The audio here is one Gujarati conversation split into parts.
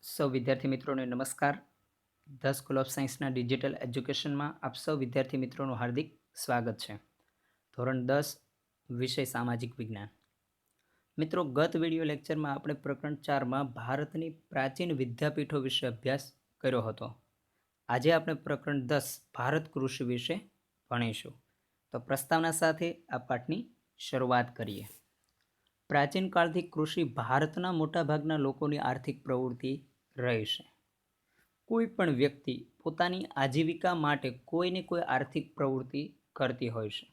સૌ વિદ્યાર્થી મિત્રોને નમસ્કાર. ધ સ્કૂલ ઓફ સાયન્સના ડિજિટલ એજ્યુકેશનમાં આપ સૌ વિદ્યાર્થી મિત્રોનું હાર્દિક સ્વાગત છે. ધોરણ 10 વિષય સામાજિક વિજ્ઞાન. મિત્રો, ગત વિડીયો લેક્ચરમાં આપણે પ્રકરણ 4માં ભારતની પ્રાચીન વિદ્યાપીઠો વિશે અભ્યાસ કર્યો હતો. આજે આપણે પ્રકરણ 10 ભારત કૃષિ વિશે ભણીશું. તો પ્રસ્તાવના સાથે આ પાઠની શરૂઆત કરીએ. પ્રાચીન કાળથી કૃષિ ભારતના મોટાભાગના લોકોની આર્થિક પ્રવૃત્તિ રહી છે. કોઈ પણ વ્યક્તિ પોતાની આજીવિકા માટે કોઈને કોઈ આર્થિક પ્રવૃત્તિ કરતી હોય છે.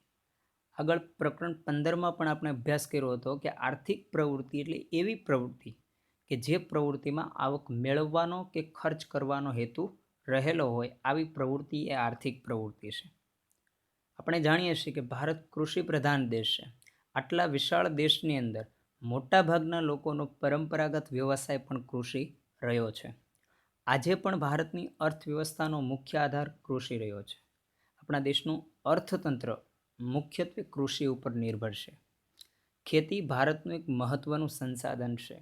આગળ પ્રકરણ 15માં પણ આપણે અભ્યાસ કર્યો હતો કે આર્થિક પ્રવૃત્તિ એટલે એવી પ્રવૃત્તિ કે જે પ્રવૃત્તિમાં આવક મેળવવાનો કે ખર્ચ કરવાનો હેતુ રહેલો હોય, આવી પ્રવૃત્તિ એ આર્થિક પ્રવૃત્તિ છે. આપણે જાણીએ છીએ કે ભારત કૃષિ પ્રધાન દેશ છે. આટલા વિશાળ દેશની અંદર મોટાભાગના લોકોનો પરંપરાગત વ્યવસાય પણ કૃષિ રહ્યો છે. આજે પણ ભારતની અર્થવ્યવસ્થાનો મુખ્ય આધાર કૃષિ રહ્યો છે. આપણા દેશનું અર્થતંત્ર મુખ્યત્વે કૃષિ ઉપર નિર્ભર છે. ખેતી ભારતનું એક મહત્વનું સંસાધન છે.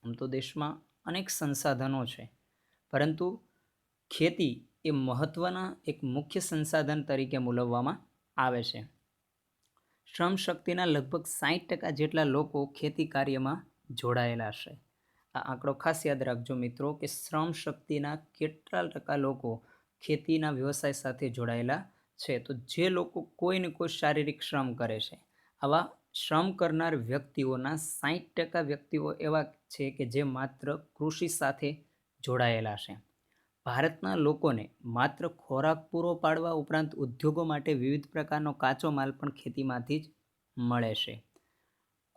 આમ તો દેશમાં અનેક સંસાધનો છે, પરંતુ ખેતી એ મહત્વના એક મુખ્ય સંસાધન તરીકે મૂલવવામાં આવે છે. શ્રમ શક્તિના લગભગ 60% જેટલા લોકો ખેતી કાર્યમાં જોડાયેલા છે. આ આંકડો ખાસ યાદ રાખજો મિત્રો કે શ્રમ શક્તિના કેટલા ટકા લોકો ખેતીના વ્યવસાય સાથે જોડાયેલા છે. તો જે લોકો કોઈને કોઈ શારીરિક શ્રમ કરે છે, આવા શ્રમ કરનાર વ્યક્તિઓના 60% વ્યક્તિઓ એવા છે કે જે માત્ર કૃષિ સાથે જોડાયેલા છે. ભારતના લોકોને માત્ર ખોરાક પૂરો પાડવા ઉપરાંત ઉદ્યોગો માટે વિવિધ પ્રકારનો કાચો માલ પણ ખેતીમાંથી જ મળે છે.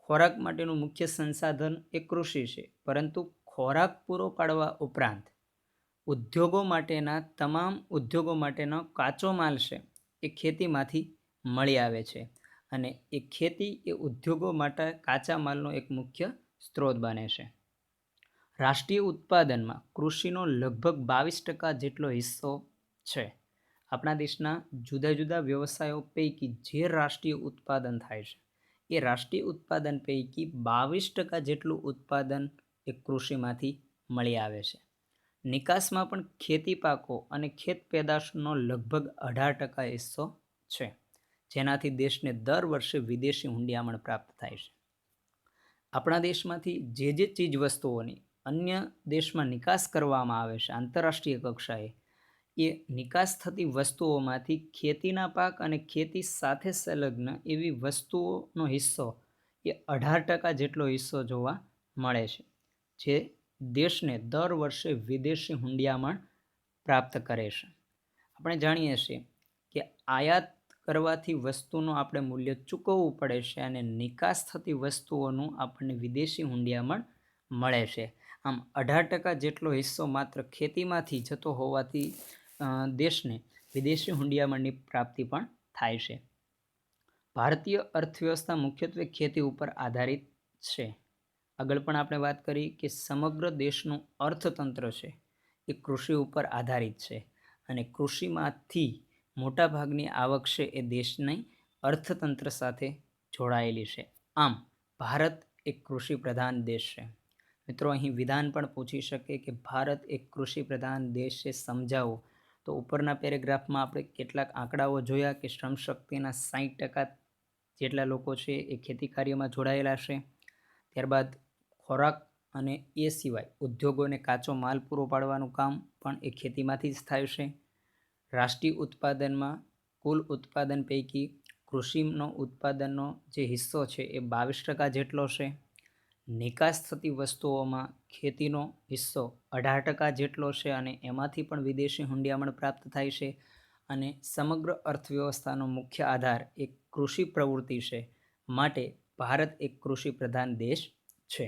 ખોરાક માટેનું મુખ્ય સંસાધન એ કૃષિ છે, પરંતુ ખોરાક પૂરો પાડવા ઉપરાંત ઉદ્યોગો માટેનો કાચો માલ છે એ ખેતીમાંથી મળી આવે છે, અને એ ખેતી એ ઉદ્યોગો માટે કાચા માલનો એક મુખ્ય સ્ત્રોત બને છે. રાષ્ટ્રીય ઉત્પાદનમાં કૃષિનો લગભગ 22% જેટલો હિસ્સો છે. આપણા દેશના જુદા જુદા વ્યવસાયો પૈકી જે રાષ્ટ્રીય ઉત્પાદન થાય છે, એ રાષ્ટ્રીય ઉત્પાદન પૈકી 22% જેટલું ઉત્પાદન એ કૃષિમાંથી મળી આવે છે. નિકાસમાં પણ ખેતી પાકો અને ખેત પેદાશનો લગભગ 18% હિસ્સો છે, જેનાથી દેશને દર વર્ષે વિદેશી હુંડિયામણ પ્રાપ્ત થાય છે. આપણા દેશમાંથી જે ચીજ વસ્તુઓની અન્ય દેશમાં નિકાસ કરવામાં આવે છે આંતરરાષ્ટ્રીય કક્ષાએ, એ નિકાસ થતી વસ્તુઓમાંથી ખેતીના પાક અને ખેતી સાથે સંલગ્ન એવી વસ્તુઓનો હિસ્સો એ 18% જેટલો હિસ્સો જોવા મળે છે, જે દેશને દર વર્ષે વિદેશી હુંડિયામણ પ્રાપ્ત કરે છે. આપણે જાણીએ છીએ કે આયાત કરવાથી વસ્તુનું આપણે મૂલ્ય ચૂકવવું પડે છે, અને નિકાસ થતી વસ્તુઓનું આપણને વિદેશી હુંડિયામણ મળે છે. આમ 18% જેટલો હિસ્સો માત્ર ખેતીમાંથી જતો હોવાથી દેશને વિદેશી હુંડિયામણની પ્રાપ્તિ પણ થાય છે. ભારતીય અર્થવ્યવસ્થા મુખ્યત્વે ખેતી ઉપર આધારિત છે. આગળ પણ આપણે વાત કરી કે સમગ્ર દેશનું અર્થતંત્ર છે એ કૃષિ ઉપર આધારિત છે, અને કૃષિમાંથી મોટાભાગની આવક છે એ દેશની અર્થતંત્ર સાથે જોડાયેલી છે. આમ ભારત એક કૃષિ પ્રધાન દેશ છે. મિત્રો, અહીં વિધાન પણ પૂછી શકે કે ભારત એક કૃષિ પ્રધાન દેશ છે, સમજાવો. તો ઉપરના પેરેગ્રાફમાં આપણે કેટલાક આંકડાઓ જોયા કે શ્રમ શક્તિના 60% જેટલા લોકો છે એ ખેતી કાર્યમાં જોડાયેલા છે. ત્યારબાદ ખોરાક અને એ સિવાય ઉદ્યોગોને કાચો માલ પૂરો પાડવાનું કામ પણ એ ખેતીમાંથી જ થાય છે. રાષ્ટ્રીય ઉત્પાદનમાં કુલ ઉત્પાદન પૈકી કૃષિનો ઉત્પાદનનો જે હિસ્સો છે એ 22% જેટલો છે. નિકાસ થતી વસ્તુઓમાં ખેતીનો હિસ્સો 18% જેટલો છે, અને એમાંથી પણ વિદેશી હુંડિયામણ પ્રાપ્ત થાય છે. અને સમગ્ર અર્થવ્યવસ્થાનો મુખ્ય આધાર એક કૃષિ પ્રવૃત્તિ છે, માટે ભારત એક કૃષિ પ્રધાન દેશ છે.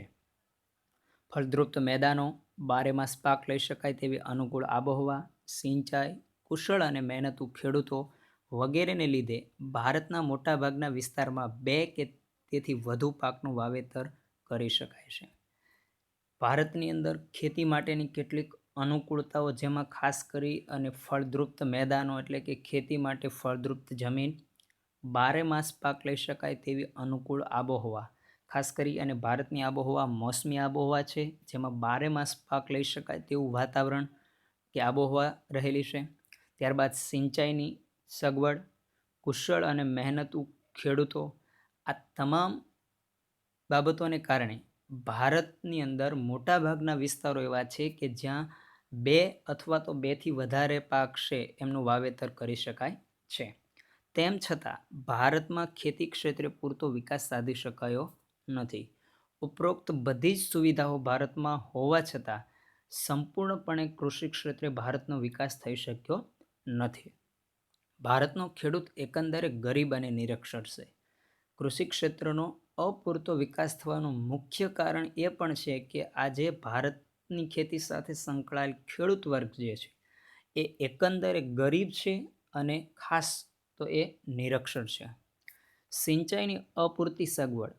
ફળદ્રુપ મેદાનો, બારેમાસ પાક લઈ શકાય તેવી અનુકૂળ આબોહવા, સિંચાઈ, કુશળ અને મહેનતુ ખેડૂતો વગેરેને લીધે ભારતના મોટાભાગના વિસ્તારમાં 2 કે તેથી વધુ પાકનું વાવેતર કરી શકાય છે. ભારતની અંદર ખેતી માટેની કેટલીક અનુકૂળતાઓ, જેમાં ખાસ કરી અને ફળદ્રુપ મેદાનો એટલે કે ખેતી માટે ફળદ્રુપ જમીન, બારેમાસ પાક લઈ શકાય તેવી અનુકૂળ આબોહવા, ખાસ કરી અને ભારતની આબોહવા મોસમી આબોહવા છે, જેમાં 12 માસ પાક લઈ શકાય તેવું વાતાવરણ કે આબોહવા રહેલી છે. ત્યારબાદ સિંચાઈની સગવડ, કુશળ અને મહેનતુ ખેડૂતો, આ તમામ બાબતોને કારણે ભારતની અંદર મોટાભાગના વિસ્તારો એવા છે કે જ્યાં 2 અથવા તો 2થી વધારે પાક છે એમનું વાવેતર કરી શકાય છે. તેમ છતાં ભારતમાં ખેતી ક્ષેત્રે પૂરતો વિકાસ સાધી શકાયો નથી. ઉપરોક્ત બધી જ સુવિધાઓ ભારતમાં હોવા છતાં સંપૂર્ણપણે કૃષિ ક્ષેત્રે ભારતનો વિકાસ થઈ શક્યો નથી. ભારતનો ખેડૂત એકંદરે ગરીબ અને નિરક્ષર છે. કૃષિ ક્ષેત્રનો અપૂરતો વિકાસ થવાનું મુખ્ય કારણ એ પણ છે કે આજે ભારતની ખેતી સાથે સંકળાયેલ ખેડૂત વર્ગ જે છે એ એકંદરે ગરીબ છે અને ખાસ તો એ નિરક્ષર છે. સિંચાઈની અપૂરતી સગવડ,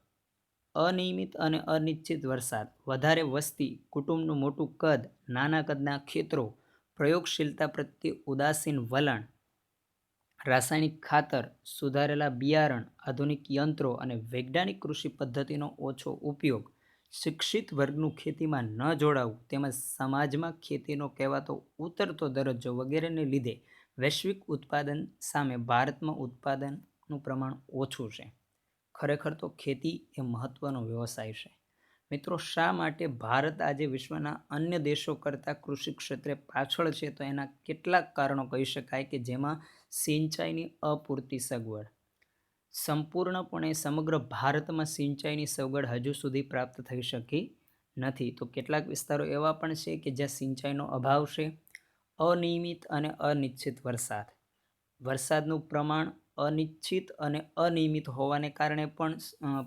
અનિયમિત અને અનિશ્ચિત વરસાદ, વધારે વસ્તી, કુટુંબનું મોટું કદ, નાના કદના ખેતરો, પ્રયોગશીલતા પ્રત્યે ઉદાસીન વલણ, રાસાયણિક ખાતર, સુધારેલા બિયારણ, આધુનિક યંત્રો અને વૈજ્ઞાનિક કૃષિ પદ્ધતિનો ઓછો ઉપયોગ, શિક્ષિત વર્ગનું ખેતીમાં ન જોડાવું તેમજ સમાજમાં ખેતીનો કહેવાતો ઉતરતો દરજ્જો વગેરેને લીધે વૈશ્વિક ઉત્પાદન સામે ભારતમાં ઉત્પાદનનું પ્રમાણ ઓછું છે. ખરેખર તો ખેતી એ મહત્વનો વ્યવસાય છે. મિત્રો, શા માટે ભારત આજે વિશ્વના અન્ય દેશો કરતાં કૃષિ ક્ષેત્રે પાછળ છે? તો એના કેટલાક કારણો કહી શકાય કે જેમાં સિંચાઈની અપૂરતી સગવડ, સંપૂર્ણપણે સમગ્ર ભારતમાં સિંચાઈની સગવડ હજુ સુધી પ્રાપ્ત થઈ શકી નથી. તો કેટલાક વિસ્તારો એવા પણ છે કે જ્યાં સિંચાઈનો અભાવ છે. અનિયમિત અને અનિશ્ચિત વરસાદ, વરસાદનું પ્રમાણ અનિશ્ચિત અને અનિયમિત હોવાને કારણે પણ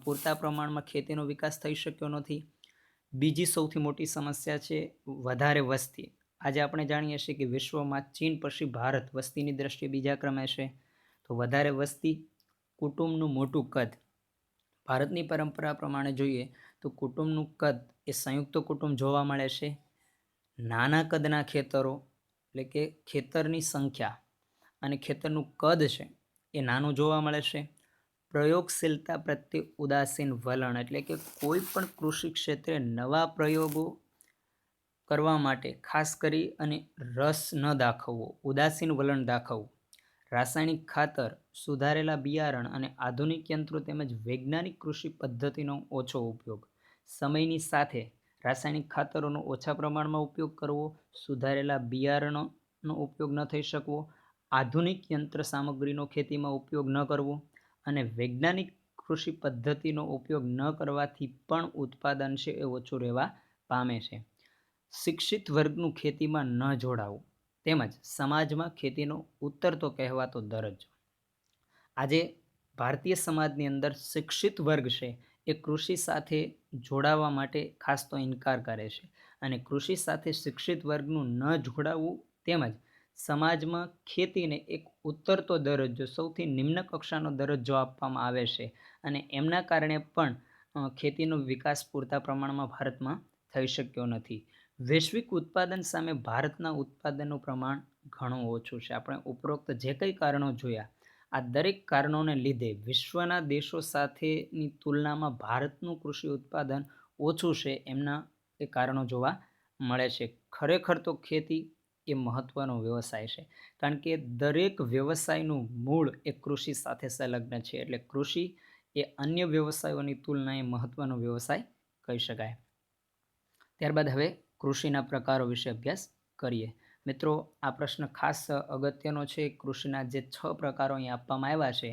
પૂરતા પ્રમાણમાં ખેતીનો વિકાસ થઈ શક્યો નથી. બીજી સૌથી મોટી સમસ્યા છે વધારે વસ્તી. આજે આપણે જાણીએ છીએ કે વિશ્વમાં ચીન પછી ભારત વસ્તીની દ્રષ્ટિએ બીજા ક્રમે છે. તો વધારે વસ્તી, કુટુંબનું મોટું કદ. ભારતની પરંપરા પ્રમાણે જોઈએ તો કુટુંબનું કદ એ સંયુક્ત કુટુંબ જોવા મળે છે. નાના કદના ખેતરો એટલે કે ખેતરની સંખ્યા અને ખેતરનું કદ છે એ નાનું જોવા મળે છે. પ્રયોગશીલતા પ્રત્યે ઉદાસીન વલણ એટલે કે કોઈ પણ કૃષિ ક્ષેત્રે નવા પ્રયોગો કરવા માટે ખાસ કરી અને રસ ન દાખવવો, ઉદાસીન વલણ દાખવવું. રાસાયણિક ખાતર, સુધારેલા બિયારણ અને આધુનિક યંત્રો તેમજ વૈજ્ઞાનિક કૃષિ પદ્ધતિનો ઓછો ઉપયોગ. સમયની સાથે રાસાયણિક ખાતરોનો ઓછા પ્રમાણમાં ઉપયોગ કરવો, સુધારેલા બિયારણનો ઉપયોગ ન થઈ શકવો, આધુનિક યંત્ર સામગ્રીનો ખેતીમાં ઉપયોગ ન કરવો અને વૈજ્ઞાનિક કૃષિ પદ્ધતિનો ઉપયોગ ન કરવાથી પણ ઉત્પાદન છે એ ઓછું રહેવા પામે છે. શિક્ષિત વર્ગનું ખેતીમાં ન જોડાવું તેમજ સમાજમાં ખેતીનો ઉતરતો કહેવાતો દરજ્જો. આજે ભારતીય સમાજની અંદર શિક્ષિત વર્ગ છે એ કૃષિ સાથે જોડાવા માટે ખાસ તો ઇનકાર કરે છે અને કૃષિ સાથે શિક્ષિત વર્ગનું ન જોડાવું તેમજ સમાજમાં ખેતીને એક ઉતરતો દરજ્જો, સૌથી નિમ્ન કક્ષાનો દરજ્જો આપવામાં આવે છે અને એમના કારણે પણ ખેતીનો વિકાસ પૂરતા પ્રમાણમાં ભારતમાં થઈ શક્યો નથી. વૈશ્વિક ઉત્પાદન સામે ભારતના ઉત્પાદનનું પ્રમાણ ઘણું ઓછું છે. આપણે ઉપરોક્ત જે કંઈ કારણો જોયા, આ દરેક કારણોને લીધે વિશ્વના દેશો સાથેની તુલનામાં ભારતનું કૃષિ ઉત્પાદન ઓછું છે. એમના એ કારણો જોવા મળે છે. ખરેખર તો ખેતી એ મહત્વનો વ્યવસાય છે, કારણ કે દરેક વ્યવસાયનું મૂળ એ કૃષિ સાથે સંલગ્ન છે. એટલે કૃષિ એ અન્ય વ્યવસાયોની તુલનાએ મહત્વનો વ્યવસાય કહી શકાય. ત્યારબાદ હવે કૃષિના પ્રકારો વિશે અભ્યાસ કરીએ. મિત્રો, આ પ્રશ્ન ખાસ અગત્યનો છે. કૃષિના જે 6 પ્રકારો અહીં આપવામાં આવ્યા છે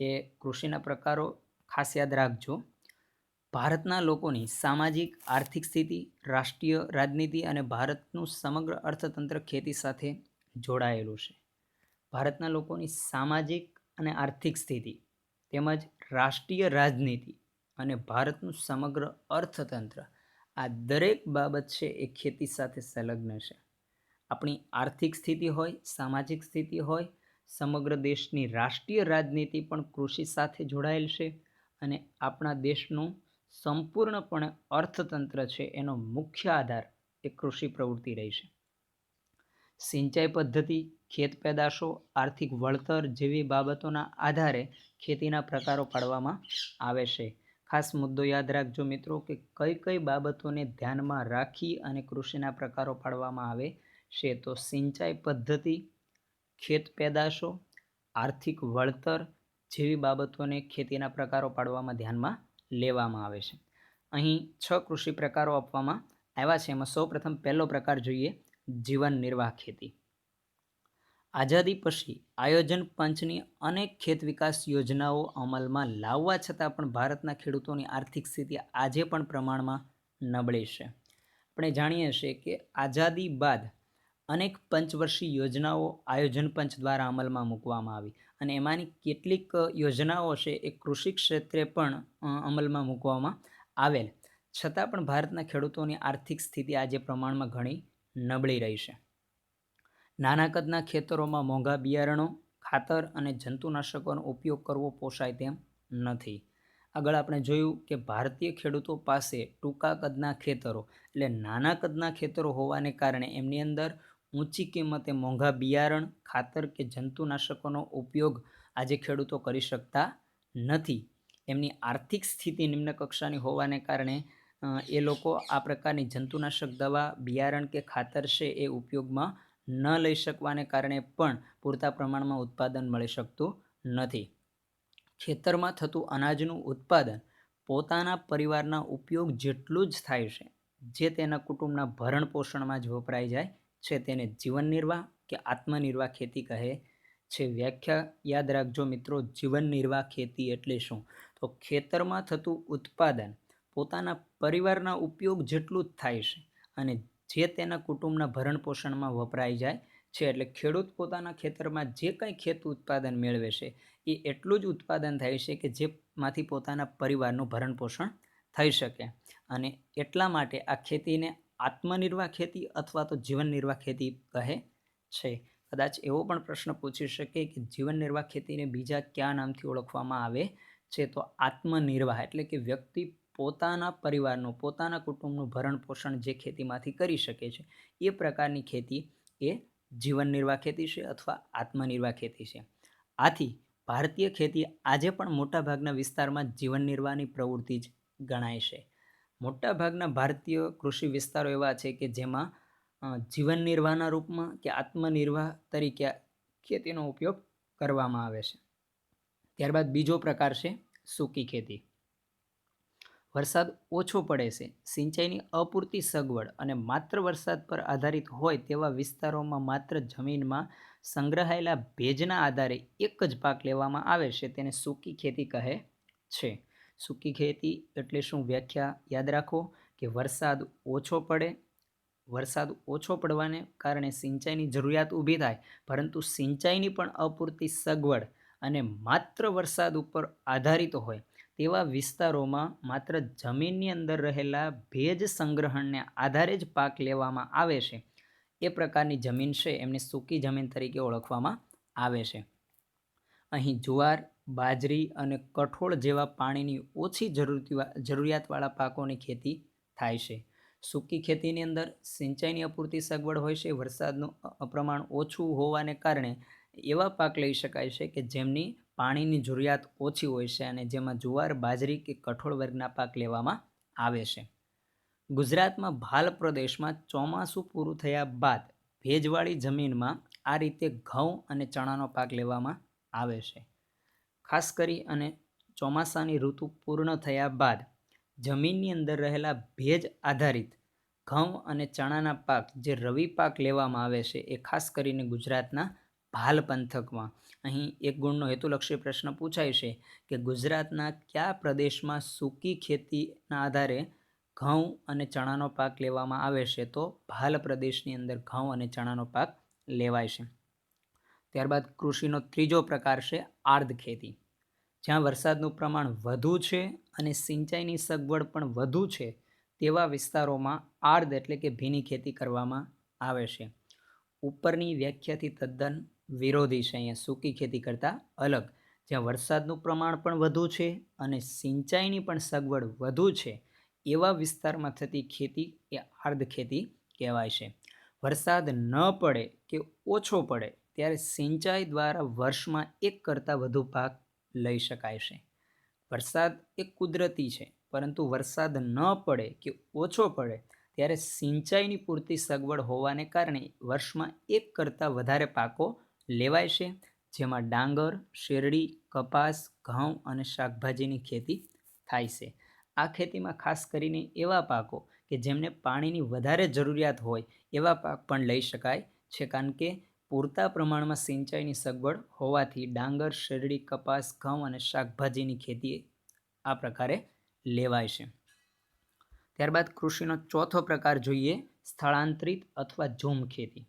એ કૃષિના પ્રકારો ખાસ યાદ રાખજો. ભારતના લોકોની સામાજિક આર્થિક સ્થિતિ, રાષ્ટ્રીય રાજનીતિ અને ભારતનું સમગ્ર અર્થતંત્ર ખેતી સાથે જોડાયેલું છે. ભારતના લોકોની સામાજિક અને આર્થિક સ્થિતિ તેમજ રાષ્ટ્રીય રાજનીતિ અને ભારતનું સમગ્ર અર્થતંત્ર, આ દરેક બાબત છે એ ખેતી સાથે સંલગ્ન છે. આપણી આર્થિક સ્થિતિ હોય, સામાજિક સ્થિતિ હોય, સમગ્ર દેશની રાષ્ટ્રીય રાજનીતિ પણ કૃષિ સાથે જોડાયેલ છે અને આપણા દેશનું સંપૂર્ણપણે અર્થતંત્ર છે એનો મુખ્ય આધાર એ કૃષિ પ્રવૃત્તિ રહી છે. સિંચાઈ પદ્ધતિ, ખેત પેદાશો, આર્થિક વળતર જેવી બાબતોના આધારે ખેતીના પ્રકારો પાડવામાં આવે છે. ખાસ મુદ્દો યાદ રાખજો મિત્રો કે કઈ કઈ બાબતોને ધ્યાનમાં રાખી અને કૃષિના પ્રકારો પાડવામાં આવે છે. તો સિંચાઈ પદ્ધતિ, ખેત પેદાશો, આર્થિક વળતર જેવી બાબતોને ખેતીના પ્રકારો પાડવામાં ધ્યાનમાં લેવામાં આવે છે. અહીં 6 કૃષિ પ્રકારો આપવામાં આવ્યા છે. એમાં સૌપ્રથમ પહેલો પ્રકાર જોઈએ, જીવન નિર્વાહ ખેતી. આઝાદી પછી આયોજન પંચની અનેક ખેત વિકાસ યોજનાઓ અમલમાં લાવવા છતાં પણ ભારતના ખેડૂતોની આર્થિક સ્થિતિ આજે પણ પ્રમાણમાં નબળી છે. આપણે જાણીએ છીએ કે આઝાદી બાદ અનેક પંચવર્ષીય યોજનાઓ આયોજન પંચ દ્વારા અમલમાં મૂકવામાં આવી અને એમાંની કેટલીક યોજનાઓ છે એ કૃષિ ક્ષેત્રે પણ અમલમાં મૂકવામાં આવેલ, છતાં પણ ભારતના ખેડૂતોની આર્થિક સ્થિતિ આજે પ્રમાણમાં ઘણી નબળી રહી છે. નાના કદના ખેતરોમાં મોંઘા બિયારણો, ખાતર અને જંતુનાશકોનો ઉપયોગ કરવો પોસાય તેમ નથી. આગળ આપણે જોયું કે ભારતીય ખેડૂતો પાસે ટૂંકા કદના ખેતરો એટલે નાના કદના ખેતરો હોવાને કારણે એમની અંદર ઊંચી કિંમતે મોંઘા બિયારણ, ખાતર કે જંતુનાશકોનો ઉપયોગ આજે ખેડૂતો કરી શકતા નથી. એમની આર્થિક સ્થિતિ નિમ્ન કક્ષાની હોવાને કારણે એ લોકો આ પ્રકારની જંતુનાશક દવા, બિયારણ કે ખાતર છે એ ઉપયોગમાં ન લઈ શકવાને કારણે પણ પૂરતા પ્રમાણમાં ઉત્પાદન મળી શકતું નથી. ખેતરમાં થતું અનાજનું ઉત્પાદન પોતાના પરિવારના ઉપયોગ જેટલું જ થાય છે, જે તેના કુટુંબના ભરણ પોષણમાં જ વપરાઈ જાય છે, તેને જીવન નિર્વાહ કે આત્મનિર્વાહ ખેતી કહે છે. વ્યાખ્યા યાદ રાખજો મિત્રો, જીવન નિર્વાહ ખેતી એટલે શું? તો ખેતરમાં થતું ઉત્પાદન પોતાના પરિવારના ઉપયોગ જેટલું જ થાય છે અને જે તેના કુટુંબના ભરણ પોષણમાં વપરાઈ જાય છે. એટલે ખેડૂત પોતાના ખેતરમાં જે કંઈ ખેત ઉત્પાદન મેળવે છે એ એટલું જ ઉત્પાદન થાય છે કે જેમાંથી પોતાના પરિવારનું ભરણ પોષણ થઈ શકે, અને એટલા માટે આ ખેતીને આત્મનિર્વાહ ખેતી અથવા તો જીવન નિર્વાહ ખેતી કહે છે. કદાચ એવો પણ પ્રશ્ન પૂછી શકે કે જીવન નિર્વાહ ખેતીને બીજા કયા નામથી ઓળખવામાં આવે છે? તો આત્મનિર્વાહ એટલે કે વ્યક્તિ પોતાના પરિવારનું, પોતાના કુટુંબનું ભરણ પોષણ જે ખેતીમાંથી કરી શકે છે એ પ્રકારની ખેતી એ જીવન નિર્વાહ ખેતી છે અથવા આત્મનિર્વાહ ખેતી છે. આથી ભારતીય ખેતી આજે પણ મોટાભાગના વિસ્તારમાં જીવન નિર્વાહની પ્રવૃત્તિ જ ગણાય છે. મોટાભાગના ભારતીય કૃષિ વિસ્તારો એવા છે કે જેમાં જીવન નિર્વાહના રૂપમાં કે આત્મનિર્વાહ તરીકે ખેતીનો ઉપયોગ કરવામાં આવે છે. ત્યારબાદ બીજો પ્રકાર છે સૂકી ખેતી. વરસાદ ઓછો પડે છે, સિંચાઈની અપૂરતી સગવડ અને માત્ર વરસાદ પર આધારિત હોય તેવા વિસ્તારોમાં માત્ર જમીનમાં સંગ્રહાયેલા ભેજના આધારે એક જ પાક લેવામાં આવે છે, તેને સૂકી ખેતી કહે છે. સૂકી ખેતી એટલે શું? વ્યાખ્યા યાદ રાખો કે વરસાદ ઓછો પડવાને કારણે સિંચાઈની જરૂરિયાત ઊભી થાય, પરંતુ સિંચાઈની પણ અપૂરતી સગવડ અને માત્ર વરસાદ ઉપર આધારિત હોય તેવા વિસ્તારોમાં માત્ર જમીનની અંદર રહેલા ભેજ સંગ્રહણને આધારે જ પાક લેવામાં આવે છે. એ પ્રકારની જમીન છે એમને સૂકી જમીન તરીકે ઓળખવામાં આવે છે. અહીં જુવાર, બાજરી અને કઠોળ જેવા પાણીની ઓછી જરૂરિયાતવાળા પાકોની ખેતી થાય છે. સૂકી ખેતીની અંદર સિંચાઈની અપૂરતી સગવડ હોય છે, વરસાદનું પ્રમાણ ઓછું હોવાને કારણે એવા પાક લઈ શકાય છે કે જેમની પાણીની જરૂરિયાત ઓછી હોય છે અને જેમાં જુવાર, બાજરી કે કઠોળ વર્ગના પાક લેવામાં આવે છે. ગુજરાતમાં ભાલ પ્રદેશમાં ચોમાસું પૂરું થયા બાદ ભેજવાળી જમીનમાં આ રીતે ઘઉં અને ચણાનો પાક લેવામાં આવે છે. ખાસ કરી અને ચોમાસાની ઋતુ પૂર્ણ થયા બાદ જમીનની અંદર રહેલા ભેજ આધારિત ઘઉં અને ચણાના પાક જે રવિ પાક લેવામાં આવે છે એ ખાસ કરીને ગુજરાતના ભાલ પંથકમાં. અહીં એક ગુણનો હેતુલક્ષી પ્રશ્ન પૂછાય છે કે ગુજરાતના કયા પ્રદેશમાં સૂકી ખેતીના આધારે ઘઉં અને ચણાનો પાક લેવામાં આવે છે? તો ભાલ પ્રદેશની અંદર ઘઉં અને ચણાનો પાક લેવાય છે. ત્યારબાદ કૃષિનો ત્રીજો પ્રકાર છે આર્દ્ર ખેતી. જ્યાં વરસાદનું પ્રમાણ વધુ છે અને સિંચાઈની સગવડ પણ વધુ છે તેવા વિસ્તારોમાં આર્દ્ર એટલે કે ભીની ખેતી કરવામાં આવે છે. ઉપરની વ્યાખ્યાથી તદ્દન વિરોધી છે. અહીંયા સૂકી ખેતી કરતાં અલગ, જ્યાં વરસાદનું પ્રમાણ પણ વધુ છે અને સિંચાઈની પણ સગવડ વધુ છે એવા વિસ્તારમાં થતી ખેતી એ આર્દ્ર ખેતી કહેવાય છે. વરસાદ ન પડે કે ઓછો પડે ત્યારે સિંચાઈ દ્વારા વર્ષમાં એક કરતાં વધુ પાક લઈ શકાય છે. વરસાદ એ કુદરતી છે, પરંતુ વરસાદ ન પડે કે ઓછો પડે ત્યારે સિંચાઈની પૂરતી સગવડ હોવાને કારણે વર્ષમાં એક કરતાં વધારે પાકો લેવાય છે, જેમાં ડાંગર, શેરડી, કપાસ, ઘઉં અને શાકભાજીની ખેતી થાય છે. આ ખેતીમાં ખાસ કરીને એવા પાકો કે જેમને પાણીની વધારે જરૂરિયાત હોય એવા પાક પણ લઈ શકાય છે, કારણ કે પૂરતા પ્રમાણમાં સિંચાઈની સગવડ હોવાથી ડાંગર, શેરડી, કપાસ, ઘઉં અને શાકભાજીની ખેતી આ પ્રકારે લેવાય છે. ત્યારબાદ કૃષિનો ચોથો પ્રકાર જોઈએ, સ્થળાંતરિત અથવા ઝૂમ ખેતી.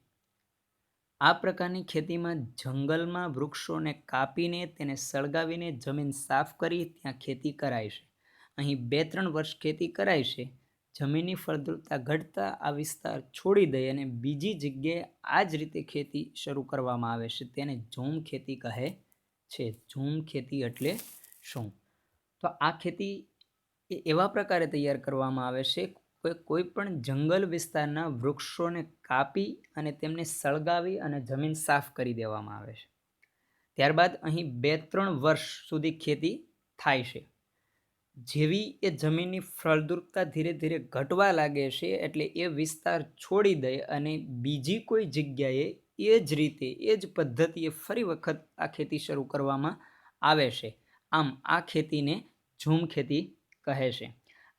આ પ્રકારની ખેતીમાં જંગલમાં વૃક્ષોને કાપીને તેને સળગાવીને જમીન સાફ કરી ત્યાં ખેતી કરાય છે. અહીં 2-3 વર્ષ ખેતી કરાય છે. જમીનની ફળદ્રુપતા ઘટતા આ વિસ્તાર છોડી દઈ અને બીજી જગ્યાએ આ જ રીતે ખેતી શરૂ કરવામાં આવે છે. તેને ઝૂમ ખેતી કહે છે. ઝૂમ ખેતી એટલે શું? તો આ ખેતી એવા પ્રકારે તૈયાર કરવામાં આવે છે કે કોઈ પણ જંગલ વિસ્તારના વૃક્ષોને કાપી અને તેમને સળગાવી અને જમીન સાફ કરી દેવામાં આવે છે. ત્યારબાદ અહીં 2-3 વર્ષ સુધી ખેતી થાય છે. જેવી એ જમીનની ફળદ્રુપતા ધીરે ધીરે ઘટવા લાગે છે એટલે એ વિસ્તાર છોડી દે અને બીજી કોઈ જગ્યાએ એ જ રીતે એ જ પદ્ધતિએ ફરી વખત આ ખેતી શરૂ કરવામાં આવે છે. આમ આ ખેતીને ઝૂમ ખેતી કહે છે.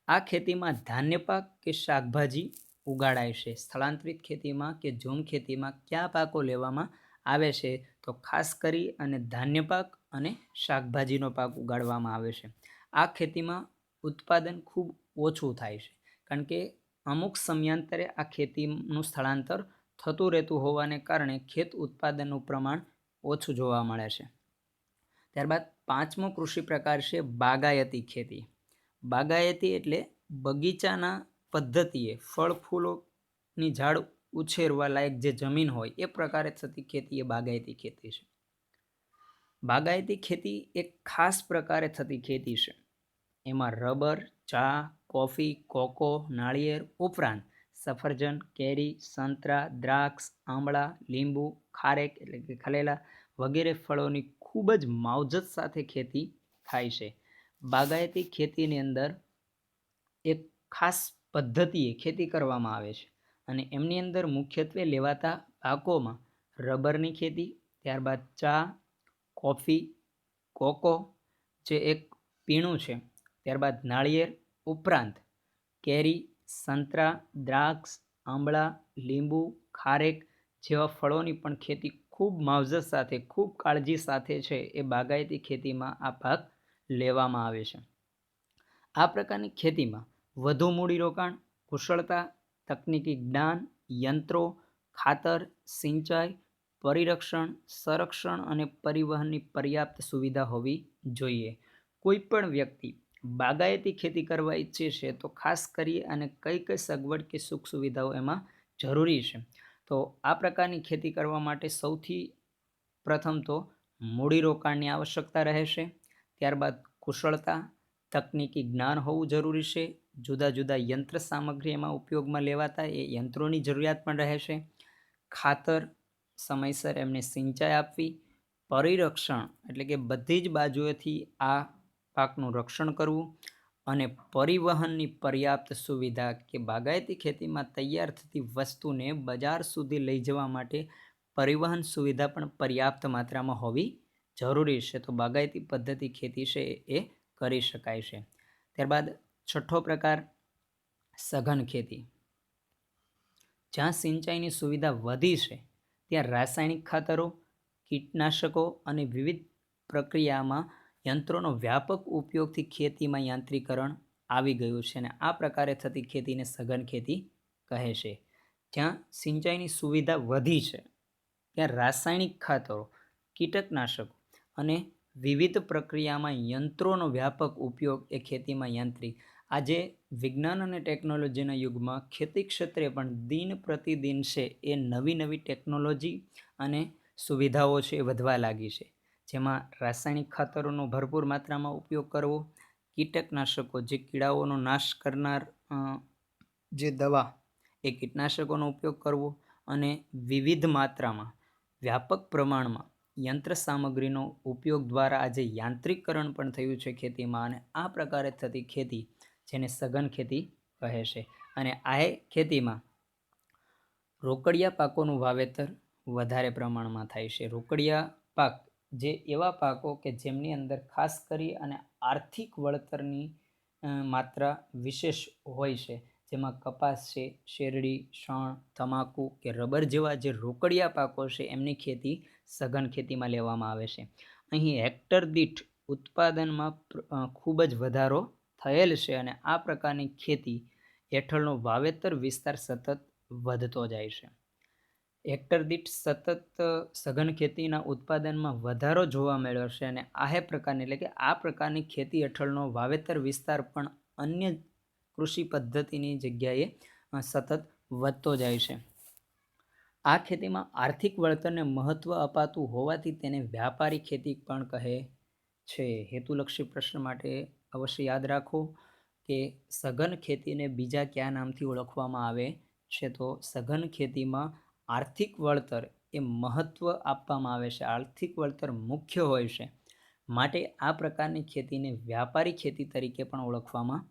આ ખેતીમાં ધાન્ય પાક કે શાકભાજી ઉગાડાય છે. સ્થળાંતરિત ખેતીમાં કે ઝૂમ ખેતીમાં કયા પાકો લેવામાં આવે છે? તો ખાસ કરી અને ધાન્ય પાક અને શાકભાજીનો પાક ઉગાડવામાં આવે છે. આ ખેતીમાં ઉત્પાદન ખૂબ ઓછું થાય છે, કારણ કે અમુક સમયાંતરે આ ખેતીનું સ્થળાંતર થતું રહેતું હોવાને કારણે ખેત ઉત્પાદનનું પ્રમાણ ઓછું જોવા મળે છે. ત્યારબાદ પાંચમો કૃષિ પ્રકાર છે બાગાયતી ખેતી. બાગાયતી એટલે બગીચાના પદ્ધતિએ ફળ ફૂલોની ઝાડ ઉછેરવા લાયક જે જમીન હોય એ પ્રકારે થતી ખેતી એ બાગાયતી ખેતી છે. બાગાયતી ખેતી એક ખાસ પ્રકારે થતી ખેતી છે. એમાં રબર, ચા, કોફી, કોકો, નાળિયેર ઉપરાંત સફરજન, કેરી, સંતરા, દ્રાક્ષ, આંબળા, લીંબુ, ખારેક એટલે કે ખલેલા વગેરે ફળોની ખૂબ જ માવજત સાથે ખેતી થાય છે. બાગાયતી ખેતીની અંદર એક ખાસ પદ્ધતિએ ખેતી કરવામાં આવે છે અને એમની અંદર મુખ્યત્વે લેવાતા પાકોમાં રબરની ખેતી, ત્યારબાદ ચા, કોફી, કોકો જે એક પીણું છે, ત્યારબાદ નાળિયેર ઉપરાંત કેરી, સંતરા, દ્રાક્ષ, આંબળા, લીંબુ, ખારેક જેવા ફળોની પણ ખેતી ખૂબ માવજત સાથે, ખૂબ કાળજી સાથે છે એ બાગાયતી ખેતીમાં આ પાક લેવામાં આવે છે. આ પ્રકારની ખેતીમાં વધુ મૂડીરોકાણ, કુશળતા, તકનીકી જ્ઞાન, યંત્રો, ખાતર, સિંચાઈ, પરિરક્ષણ, સંરક્ષણ અને પરિવહનની પર્યાપ્ત સુવિધા હોવી જોઈએ. કોઈ પણ વ્યક્તિ બાગાયતી ખેતી કરવા ઈચ્છે છે તો ખાસ કરી અને કઈ કઈ સગવડ કે સુખ સુવિધાઓ એમાં જરૂરી છે? તો આ પ્રકારની ખેતી કરવા માટે સૌથી પ્રથમ તો મૂડીરોકાણની આવશ્યકતા રહેશે. ત્યારબાદ કુશળતા, તકનીકી જ્ઞાન હોવું જરૂરી છે. જુદા જુદા યંત્ર સામગ્રી એમાં ઉપયોગમાં લેવાતા એ યંત્રોની જરૂરિયાત પણ રહેશે. ખાતર, સમયસર એમને સિંચાઈ આપવી, પરિરક્ષણ એટલે કે બધી જ બાજુએથી આ પાકનું રક્ષણ કરવું અને પરિવહનની પર્યાપ્ત સુવિધા કે બાગાયતી ખેતીમાં તૈયાર થતી વસ્તુને બજાર સુધી લઈ જવા માટે પરિવહન સુવિધા પણ પર્યાપ્ત માત્રામાં હોવી જરૂરી છે. તો બાગાયતી પદ્ધતિ ખેતી છે એ કરી શકાય છે. ત્યારબાદ છઠ્ઠો પ્રકાર સઘન ખેતી. જ્યાં સિંચાઈની સુવિધા વધી છે ત્યાં રાસાયણિક ખાતરો, કીટનાશકો અને વિવિધ પ્રક્રિયામાં યંત્રોનો વ્યાપક ઉપયોગથી ખેતીમાં યાંત્રીકરણ આવી ગયું છે અને આ પ્રકારે થતી ખેતીને સઘન ખેતી કહે છે. જ્યાં સિંચાઈની સુવિધા વધી છે ત્યાં રાસાયણિક ખાતરો, કીટકનાશકો અને વિવિધ પ્રક્રિયામાં યંત્રોનો વ્યાપક ઉપયોગ એ ખેતીમાં યાંત્રિક. આજે વિજ્ઞાન અને ટેકનોલોજીના યુગમાં ખેતી ક્ષેત્રે પણ દિન પ્રતિદિન છે એ નવી નવી ટેકનોલોજી અને સુવિધાઓ છે એ વધવા લાગી છે. જેમાં રાસાયણિક ખાતરોનો ભરપૂર માત્રામાં ઉપયોગ કરવો, કીટકનાશકો જે કીડાઓનો નાશ કરનાર જે દવા એ કીટનાશકોનો ઉપયોગ કરવો અને વિવિધ માત્રામાં વ્યાપક પ્રમાણમાં યંત્ર સામગ્રીનો ઉપયોગ દ્વારા આજે યાંત્રિકરણ પણ થયું છે ખેતીમાં, અને આ પ્રકારે થતી ખેતી જેને સઘન ખેતી કહે છે. અને આ ખેતીમાં રોકડિયા પાકોનું વાવેતર વધારે પ્રમાણમાં થાય છે. રોકડિયા પાક જે એવા પાકો કે જેમની અંદર ખાસ કરી અને આર્થિક વળતરની માત્રા વિશેષ હોય છે, જેમાં કપાસ છે, શેરડી, શણ, તમાકુ કે રબર જેવા જે રોકડિયા પાકો છે એમની ખેતી સઘન ખેતીમાં લેવામાં આવે છે. અહીં હેક્ટર દીઠ ઉત્પાદનમાં ખૂબ જ વધારો થયેલ છે, અને આ પ્રકારની ખેતી હેઠળનો વાવેતર વિસ્તાર સતત વધતો જાય છે. હેક્ટર દીઠ સતત સઘન ખેતીના ઉત્પાદનમાં વધારો જોવા મળ્યો છે, અને આ પ્રકારની ખેતી હેઠળનો વાવેતર વિસ્તાર પણ અન્ય કૃષિ પદ્ધતિની જગ્યાએ સતત વધતો જાય છે. આ ખેતીમાં આર્થિક વળતરને મહત્વ અપાતું હોવાથી તેને વ્યાપારી ખેતી પણ કહે છે. હેતુલક્ષી પ્રશ્ન માટે અવશ્ય યાદ રાખો કે સઘન ખેતીને બીજા કયા નામથી ઓળખવામાં આવે છે, તો સઘન ખેતીમાં આર્થિક વળતર એ મહત્વ આપવામાં આવે છે. આર્થિક વળતર મુખ્ય હોય છે, માટે આ પ્રકારની ખેતીને વ્યાપારી ખેતી તરીકે પણ ઓળખવામાં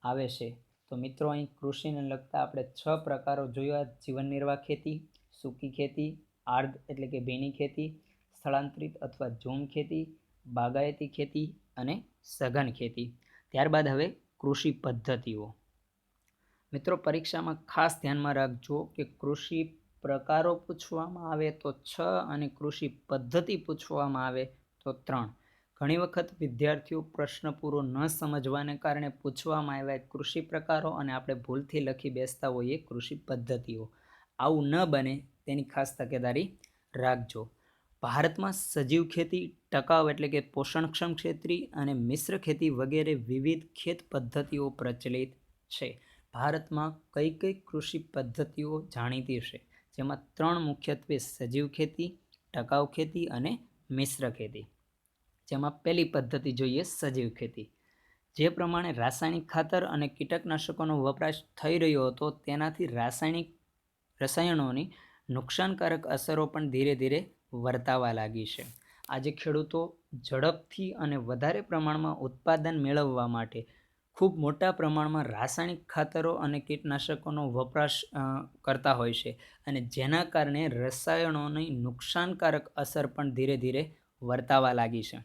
આવે છે. તો મિત્રો, અહીં કૃષિને લગતા આપણે 6 પ્રકારો જોયા: જીવન નિર્વાહ ખેતી, સૂકી ખેતી, આર્ધ એટલે કે ભીની ખેતી, સ્થળાંતરિત અથવા ઝૂમ ખેતી, બાગાયતી ખેતી અને સઘન ખેતી. ત્યારબાદ હવે કૃષિ પદ્ધતિઓ. મિત્રો, પરીક્ષામાં ખાસ ધ્યાનમાં રાખજો કે કૃષિ પ્રકારો પૂછવામાં આવે તો 6 અને કૃષિ પદ્ધતિ પૂછવામાં આવે તો 3. ઘણી વખત વિદ્યાર્થીઓ પ્રશ્ન પૂરો ન સમજવાને કારણે પૂછવામાં આવ્યા કૃષિ પ્રકારો અને આપણે ભૂલથી લખી બેસતા હોઈએ કૃષિ પદ્ધતિઓ. આવું ન બને તેની ખાસ તકેદારી રાખજો. ભારતમાં સજીવ ખેતી, ટકાઉ એટલે કે પોષણક્ષમ ખેતી અને મિશ્ર ખેતી વગેરે વિવિધ ખેત પદ્ધતિઓ પ્રચલિત છે. ભારતમાં કઈ કઈ કૃષિ પદ્ધતિઓ જાણીતી છે, જેમાં 3 મુખ્યત્વે સજીવ ખેતી, ટકાઉ ખેતી અને મિશ્ર ખેતી. જેમાં પહેલી પદ્ધતિ જોઈએ સજીવ ખેતી. જે પ્રમાણે રાસાયણિક ખાતર અને કીટકનાશકોનો વપરાશ થઈ રહ્યો હતો, તેનાથી રસાયણોની નુકસાનકારક અસરો પણ ધીરે ધીરે વર્તાવા લાગી છે. આજે ખેડૂતો ઝડપથી અને વધારે પ્રમાણમાં ઉત્પાદન મેળવવા માટે ખૂબ મોટા પ્રમાણમાં રાસાયણિક ખાતરો અને કીટનાશકોનો વપરાશ કરતા હોય છે, અને જેના કારણે રસાયણોની નુકસાનકારક અસર પણ ધીરે ધીરે વર્તાવા લાગી છે.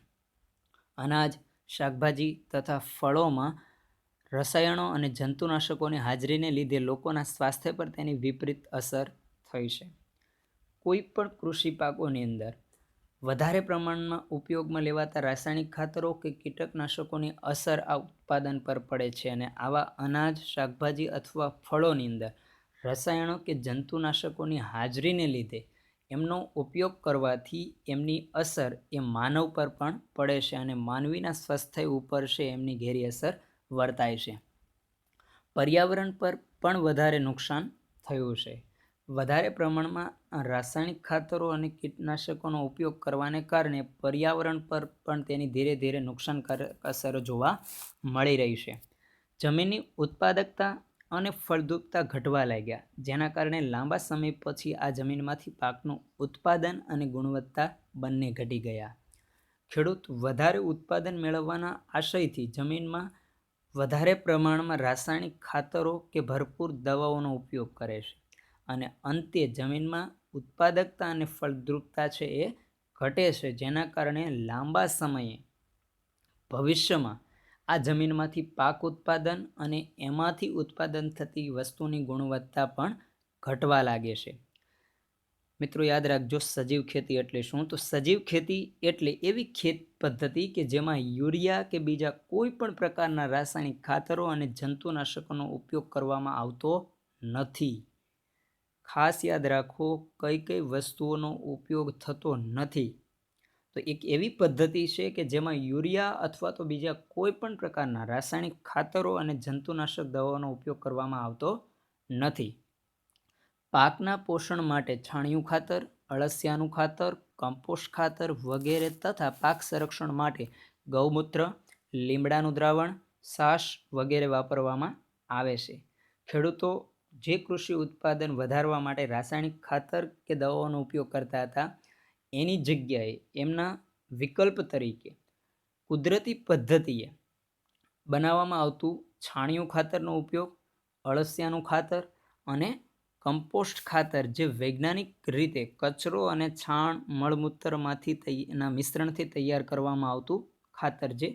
અનાજ, શાકભાજી તથા ફળોમાં રસાયણો અને જંતુનાશકોની હાજરીને લીધે લોકોના સ્વાસ્થ્ય પર તેની વિપરીત અસર થઈ છે. કોઈ પણ કૃષિ પાકોની અંદર વધારે પ્રમાણમાં ઉપયોગમાં લેવાતા રાસાયણિક ખાતરો કે કીટકનાશકોની અસર આ ઉત્પાદન પર પડે છે, અને આવા અનાજ, શાકભાજી અથવા ફળોની અંદર રસાયણો કે જંતુનાશકોની હાજરીને લીધે એમનો ઉપયોગ કરવાથી એમની અસર એ માનવ પર પણ પડે છે, અને માનવીના સ્વાસ્થ્ય ઉપર છે એમની ઘેરી અસર વર્તાય છે. પર્યાવરણ પર પણ વધારે નુકસાન થયું છે. વધારે પ્રમાણમાં રાસાયણિક ખાતરો અને કીટનાશકોનો ઉપયોગ કરવાને કારણે પર્યાવરણ પર પણ તેની ધીરે ધીરે નુકસાનકારક અસરો જોવા મળી રહી છે. જમીનની ઉત્પાદકતા અને ફળદ્રુપતા ઘટવા લાગ્યા, જેના કારણે લાંબા સમય પછી આ જમીનમાંથી પાકનું ઉત્પાદન અને ગુણવત્તા બંને ઘટી ગયા. ખેડૂત વધારે ઉત્પાદન મેળવવાના આશયથી જમીનમાં વધારે પ્રમાણમાં રાસાયણિક ખાતરો કે ભરપૂર દવાઓનો ઉપયોગ કરે છે, અને અંતે જમીનમાં ઉત્પાદકતા અને ફળદ્રુપતા છે એ ઘટે છે, જેના કારણે લાંબા સમયે ભવિષ્યમાં આ જમીનમાંથી પાક ઉત્પાદન અને એમાંથી ઉત્પાદન થતી વસ્તુની ગુણવત્તા પણ ઘટવા લાગે છે. મિત્રો, યાદ રાખજો સજીવ ખેતી એટલે શું? તો સજીવ ખેતી એટલે એવી ખેત પદ્ધતિ કે જેમાં યુરિયા કે બીજા કોઈ પણ પ્રકારના રાસાયણિક ખાતરો અને જંતુનાશકોનો ઉપયોગ કરવામાં આવતો નથી. ખાસ યાદ રાખો કઈ કઈ વસ્તુઓનો ઉપયોગ થતો નથી. તો એક એવી પદ્ધતિ છે કે જેમાં યુરિયા અથવા તો બીજા કોઈ પણ પ્રકારના રાસાયણિક ખાતરો અને જંતુનાશક દવાઓનો ઉપયોગ કરવામાં આવતો નથી. પાકના પોષણ માટે છાણિયું ખાતર, અળસિયાનું ખાતર, કમ્પોસ્ટ ખાતર વગેરે તથા પાક સંરક્ષણ માટે ગૌમૂત્ર, લીમડાનું દ્રાવણ, છાશ વગેરે વાપરવામાં આવે છે. ખેડૂતો જે કૃષિ ઉત્પાદન વધારવા માટે રાસાયણિક ખાતર કે દવાઓનો ઉપયોગ કરતા હતા, એની જગ્યાએ એમના વિકલ્પ તરીકે કુદરતી પદ્ધતિએ બનાવવામાં આવતું છાણિયું ખાતરનો ઉપયોગ, અળસિયાનું ખાતર અને કમ્પોસ્ટ ખાતર, જે વૈજ્ઞાનિક રીતે કચરો અને છાણ મળમૂત્રમાંથી એના મિશ્રણથી તૈયાર કરવામાં આવતું ખાતર, જે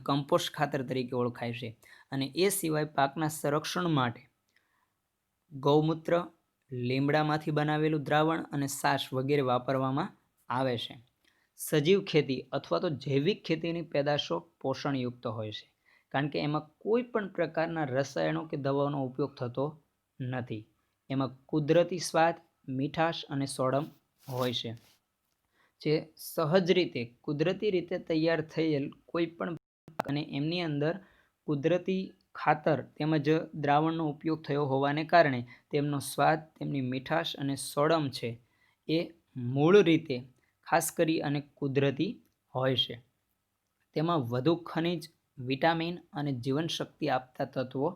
કમ્પોસ્ટ ખાતર તરીકે ઓળખાય છે. અને એ સિવાય પાકના સંરક્ષણ માટે ગૌમૂત્ર, લીમડામાંથી બનાવેલું દ્રાવણ અને છાશ વગેરે વાપરવામાં આવે છે. સજીવ ખેતી અથવા તો જૈવિક ખેતીની પેદાશો પોષણયુક્ત હોય છે, કારણ કે એમાં કોઈ પણ પ્રકારના રસાયણો કે દવાઓનો ઉપયોગ થતો નથી. એમાં કુદરતી સ્વાદ, મીઠાશ અને સોડમ હોય છે. જે સહજ રીતે કુદરતી રીતે તૈયાર થયેલ કોઈ પણ અને એમની અંદર કુદરતી ખાતર તેમજ દ્રાવણનો ઉપયોગ થયો હોવાને કારણે તેમનો સ્વાદ, તેમની મીઠાશ અને સોડમ છે એ મૂળ રીતે ખાસ કરી અને કુદરતી હોય છે. તેમાં વધુ ખનિજ, વિટામિન અને જીવનશક્તિ આપતા તત્વો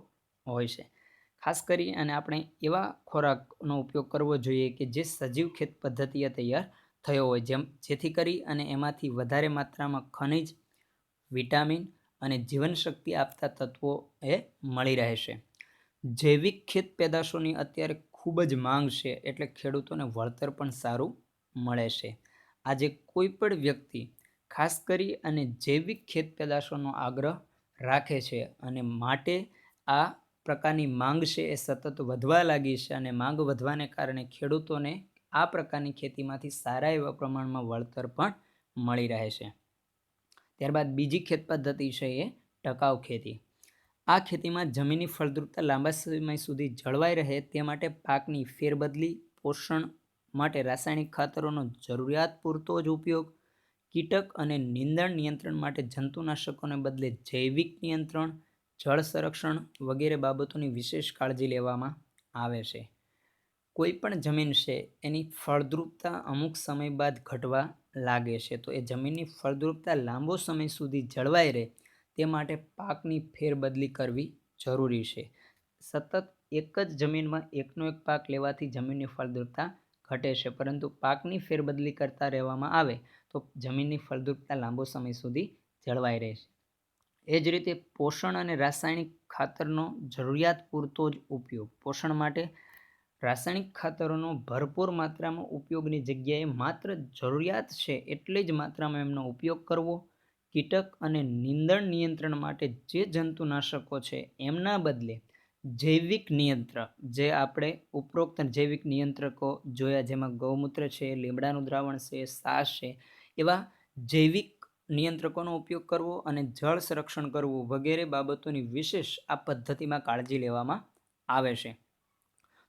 હોય છે. ખાસ કરી અને આપણે એવા ખોરાકનો ઉપયોગ કરવો જોઈએ કે જે સજીવ ખેત પદ્ધતિએ તૈયાર થયો હોય, જેથી કરી અને એમાંથી વધારે માત્રામાં ખનિજ, વિટામિન અને જીવનશક્તિ આપતા તત્વો એ મળી રહેશે. જૈવિક ખેત પેદાશોની અત્યારે ખૂબ જ માંગ છે, એટલે ખેડૂતોને વળતર પણ સારું મળે છે. આજે કોઈ પણ વ્યક્તિ ખાસ કરી અને જૈવિક ખેત પેદાશોનો આગ્રહ રાખે છે અને માટે આ પ્રકારની માંગ છે એ સતત વધવા લાગી છે અને માંગ વધવાને કારણે ખેડૂતોને આ પ્રકારની ખેતીમાંથી સારા એવા પ્રમાણમાં વળતર પણ મળી રહે છે. ત્યારબાદ બીજી ખેત પદ્ધતિ છે એ ટકાઉ ખેતી. આ ખેતીમાં જમીનની ફળદ્રુપતા લાંબા સમય સુધી જળવાઈ રહે તે માટે પાકની ફેરબદલી, પોષણ માટે રાસાયણિક ખાતરોનો જરૂરિયાત પૂરતો જ ઉપયોગ, કીટક અને નીંદણ નિયંત્રણ માટે જંતુનાશકોને બદલે જૈવિક નિયંત્રણ, જળ સંરક્ષણ વગેરે બાબતોની વિશેષ કાળજી લેવામાં આવે છે. કોઈ પણ જમીન છે એની ફળદ્રુપતા અમુક સમય બાદ ઘટવા લાગે છે, તો એ જમીનની ફળદ્રુપતા લાંબો સમય સુધી જળવાઈ રહે તે માટે પાકની ફેરબદલી કરવી જરૂરી છે. સતત એક જ જમીનમાં એકનો એક પાક લેવાથી જમીનની ફળદ્રુપતા ઘટે છે, પરંતુ પાકની ફેરબદલી કરતા રહેવામાં આવે તો જમીનની ફળદ્રુપતા લાંબો સમય સુધી જળવાઈ રહે છે. એ જ રીતે પોષણ અને રાસાયણિક ખાતરનો જરૂરિયાત પૂરતો જ ઉપયોગ. પોષણ માટે રાસાયણિક ખાતરોનો ભરપૂર માત્રામાં ઉપયોગની જગ્યાએ માત્ર જરૂરિયાત છે એટલી જ માત્રામાં એમનો ઉપયોગ કરવો. કીટક અને નીંદણ નિયંત્રણ માટે જે જંતુનાશકો છે એમના બદલે જૈવિક નિયંત્રક, જે આપણે ઉપરોક્ત જૈવિક નિયંત્રકો જોયા, જેમાં ગૌમૂત્ર છે, લીમડાનું દ્રાવણ છે, છાશ છે, એવા જૈવિક નિયંત્રકોનો ઉપયોગ કરવો અને જળ સંરક્ષણ કરવું વગેરે બાબતોની વિશેષ આ પદ્ધતિમાં કાળજી લેવામાં આવે છે.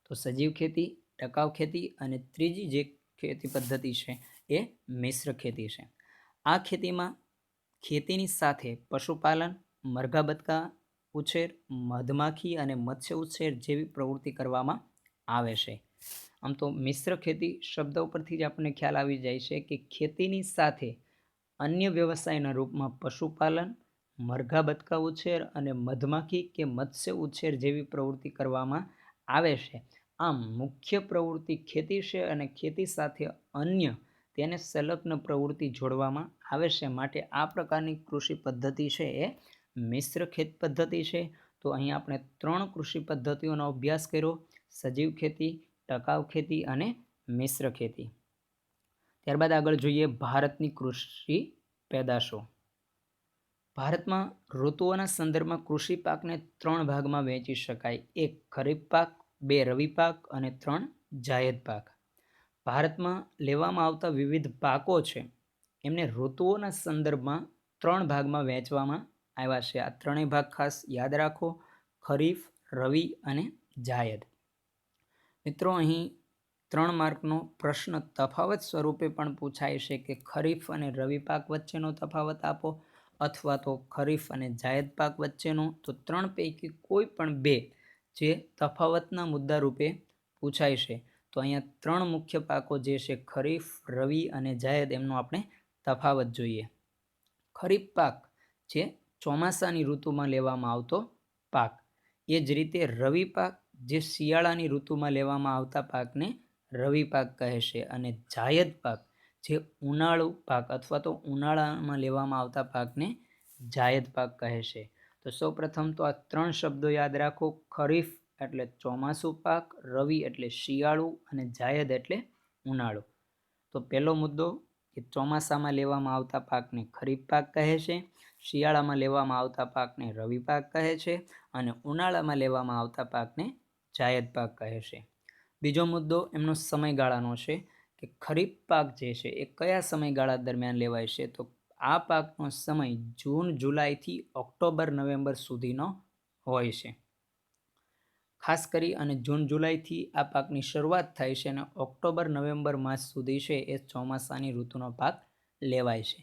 તો સજીવ ખેતી, ટકાઉ ખેતી અને ત્રીજી જે ખેતી પદ્ધતિ છે એ મિશ્ર ખેતી છે. આ ખેતીમાં ખેતીની સાથે પશુપાલન, મરઘા બતકા ઉછેર, મધમાખી અને મત્સ્ય ઉછેર જેવી પ્રવૃત્તિ કરવામાં આવે છે. આમ તો મિશ્ર ખેતી શબ્દ ઉપરથી જ આપણને ખ્યાલ આવી જાય છે કે ખેતીની સાથે અન્ય વ્યવસાયના રૂપમાં પશુપાલન, મરઘા બતકા ઉછેર અને મધમાખી કે મત્સ્ય ઉછેર જેવી પ્રવૃત્તિ કરવામાં આવે છે. આમ મુખ્ય પ્રવૃત્તિ ખેતી છે અને ખેતી સાથે અન્ય તેને સંલગ્ન પ્રવૃત્તિ જોડવામાં આવે છે. માટે આ પ્રકારની કૃષિ પદ્ધતિ છે એ મિશ્ર ખેત પદ્ધતિ છે. તો અહીં આપણે 3 કૃષિ પદ્ધતિઓનો અભ્યાસ કર્યો: સજીવ ખેતી, ટકાઉ ખેતી અને મિશ્ર ખેતી. ત્યારબાદ આગળ જોઈએ ભારતની કૃષિ પેદાશો. ભારતમાં ઋતુઓના સંદર્ભમાં કૃષિ પાકને 3 ભાગમાં વહેંચી શકાય: 1 ખરીફ પાક, 2 રવિ પાક અને 3 જાયદ પાક. ભારતમાં લેવામાં આવતા વિવિધ પાકો છે એમને ઋતુઓના સંદર્ભમાં 3 ભાગમાં વહેંચવામાં આવ્યા છે. આ ત્રણેય ભાગ ખાસ યાદ રાખો: ખરીફ, રવિ અને જાયદ. મિત્રો, અહીં 3 માર્કનો પ્રશ્ન તફાવત સ્વરૂપે પણ પૂછાય છે કે ખરીફ અને રવિ પાક વચ્ચેનો તફાવત આપો, અથવા તો ખરીફ અને જાયદ પાક વચ્ચેનો. તો 3 પૈકી કોઈ પણ 2 જે તફાવતના મુદ્દા રૂપે પૂછાય છે. તો અહીંયા 3 મુખ્ય પાકો જે છે ખરીફ, રવિ અને જાયદ, એમનો આપણે તફાવત જોઈએ. ખરીફ પાક જે ચોમાસાની ઋતુમાં લેવામાં આવતો પાક, એ જ રીતે રવિ પાક જે શિયાળાની ઋતુમાં લેવામાં આવતા પાકને રવિ પાક કહે છે, અને જાયદ પાક જે ઉનાળુ પાક અથવા તો ઉનાળામાં લેવામાં આવતા પાકને જાયદ પાક કહે છે. તો સૌપ્રથમ તો આ 3 શબ્દો યાદ રાખો. ખરીફ એટલે ચોમાસું પાક, રવિ એટલે શિયાળુ અને જાયદ એટલે ઉનાળુ. તો પહેલો મુદ્દો કે ચોમાસામાં લેવામાં આવતા પાકને ખરીફ પાક કહે છે, શિયાળામાં લેવામાં આવતા પાકને રવિ પાક કહે છે અને ઉનાળામાં લેવામાં આવતા પાકને જાયદ પાક કહે છે. બીજો મુદ્દો એમનો સમયગાળાનો છે કે ખરીફ પાક જે છે એ કયા સમયગાળા દરમિયાન લેવાય છે. તો આ પાકનો સમય જૂન જુલાઈથી ઓક્ટોબર નવેમ્બર સુધીનો હોય છે. ખાસ કરી અને જૂન જુલાઈથી આ પાકની શરૂઆત થાય છે અને ઓક્ટોબર નવેમ્બર માસ સુધી છે એ ચોમાસાની ઋતુનો પાક લેવાય છે.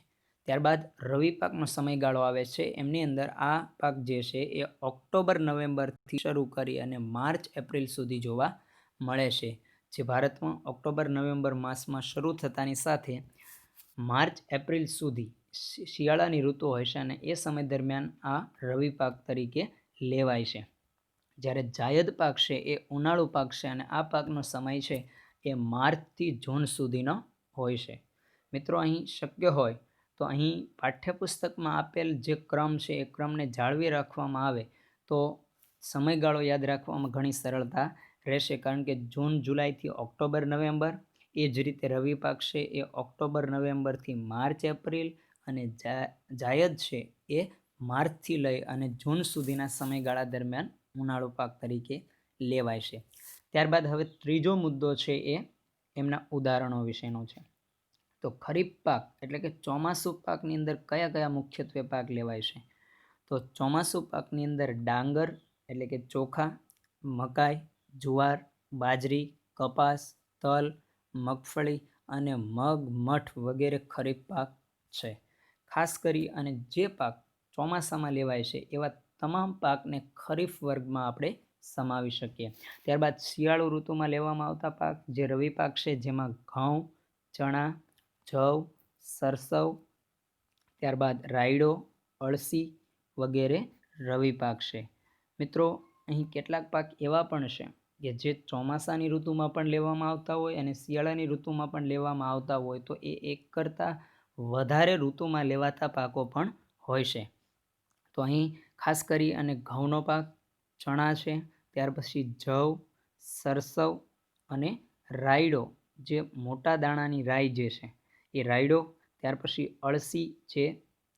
ત્યારબાદ રવિ પાકનો સમયગાળો આવે છે. એમની અંદર આ પાક જે છે એ ઓક્ટોબર નવેમ્બરથી શરૂ કરી અને માર્ચ એપ્રિલ સુધી જોવા મળે છે. જે ભારતમાં ઓક્ટોબર નવેમ્બર માસમાં શરૂ થતાની સાથે માર્ચ એપ્રિલ સુધી શિયાળાની ઋતુ હોય છે અને એ સમય દરમિયાન આ રવિ પાક તરીકે લેવાય છે. જ્યારે જાયદ પાક છે એ ઉનાળુ પાક છે અને આ પાકનો સમય છે એ માર્ચથી જૂન સુધીનો હોય છે. મિત્રો, અહીં શક્ય હોય તો અહીં પાઠ્યપુસ્તકમાં આપેલ જે ક્રમ છે એ ક્રમને જાળવી રાખવામાં આવે તો સમયગાળો યાદ રાખવામાં ઘણી સરળતા રહેશે. કારણ કે જૂન જુલાઈથી ઓક્ટોબર નવેમ્બર, એ જ રીતે રવિ પાક છે એ ઓક્ટોબર નવેમ્બરથી માર્ચ એપ્રિલ અને જાયદ છે એ માર્ચથી લઈ અને જૂન સુધીના સમયગાળા દરમિયાન ઉનાળુ પાક તરીકે લેવાય છે. ત્યારબાદ હવે ત્રીજો મુદ્દો છે એ એમના ઉદાહરણો વિશેનો છે. તો ખરીફ પાક એટલે કે ચોમાસું પાકની અંદર કયા કયા મુખ્યત્વે પાક લેવાય છે. તો ચોમાસું પાકની અંદર ડાંગર એટલે કે ચોખા, મકાઈ, જુવાર, બાજરી, કપાસ, તલ, મગફળી અને મગ, મઠ વગેરે ખરીફ પાક છે. ખાસ કરી અને જે પાક ચોમાસામાં લેવાય છે એવા તમામ પાકને ખરીફ વર્ગમાં આપણે સમાવી શકીએ. ત્યારબાદ શિયાળુ ઋતુમાં લેવામાં આવતા પાક જે રવિ પાક છે, જેમાં ઘઉં, ચણા, જવ, સરસવ, ત્યારબાદ રાયડો, અળસી વગેરે રવિ પાક છે. મિત્રો, અહીં કેટલાક પાક એવા પણ છે કે જે ચોમાસાની ઋતુમાં પણ લેવામાં આવતા હોય અને શિયાળાની ઋતુમાં પણ લેવામાં આવતા હોય, તો એ એક કરતાં વધારે ઋતુમાં લેવાતા પાકો પણ હોય છે. તો અહીં ખાસ કરી અને ઘઉંનો પાક, ચણા છે, ત્યાર પછી જવ, સરસવ અને રાયડો જે મોટા દાણાની રાઈ જે છે એ રાયડો, ત્યાર પછી અળસી જે